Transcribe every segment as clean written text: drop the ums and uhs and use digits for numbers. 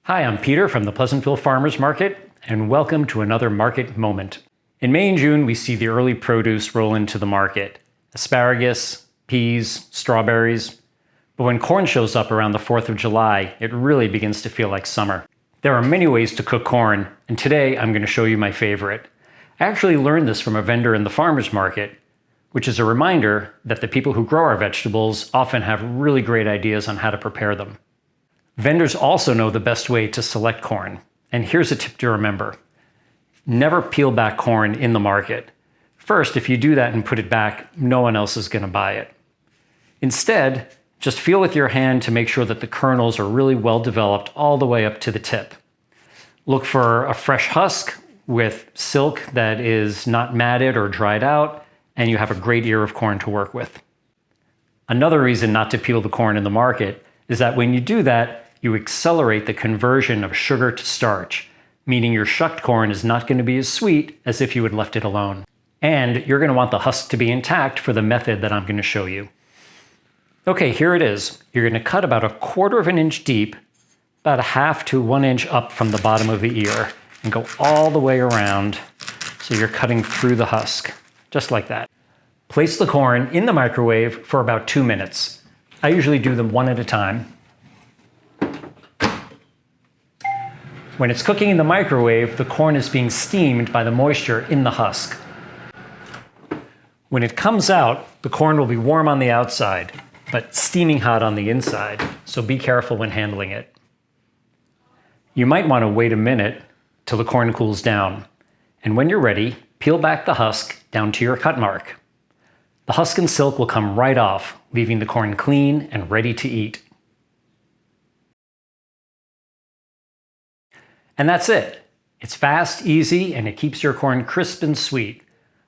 Hi, I'm Peter from the Pleasantville Farmers Market, and welcome to another market moment. In May and June, we see the early produce roll into the market. Asparagus, peas, strawberries. But when corn shows up around the 4th of July, it really begins to feel like summer. There are many ways to cook corn, and today I'm going to show you my favorite. I actually learned this from a vendor in the farmers market, which is a reminder that the people who grow our vegetables often have really great ideas on how to prepare them. Vendors also know the best way to select corn, and here's a tip to remember. Never peel back corn in the market. First, if you do that and put it back, no one else is going to buy it. Instead, just feel with your hand to make sure that the kernels are really well developed all the way up to the tip. Look for a fresh husk with silk that is not matted or dried out, and you have a great ear of corn to work with. Another reason not to peel the corn in the market is that when you do that, you accelerate the conversion of sugar to starch, meaning your shucked corn is not going to be as sweet as if you had left it alone. And you're going to want the husk to be intact for the method that I'm going to show you. Okay, here it is. You're going to cut about 1/4 of an inch deep, about 1/2 to 1 inch up from the bottom of the ear, and go all the way around so you're cutting through the husk, just like that. Place the corn in the microwave for about 2 minutes. I usually do them one at a time. When it's cooking in the microwave, the corn is being steamed by the moisture in the husk. When it comes out, the corn will be warm on the outside, but steaming hot on the inside, so be careful when handling it. You might want to wait a minute till the corn cools down, and when you're ready, peel back the husk down to your cut mark. The husk and silk will come right off, leaving the corn clean and ready to eat. And that's it. It's fast, easy, and it keeps your corn crisp and sweet.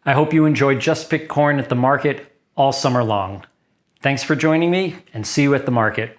I hope you enjoyed Just Picked Corn at the market all summer long. Thanks for joining me, and see you at the market.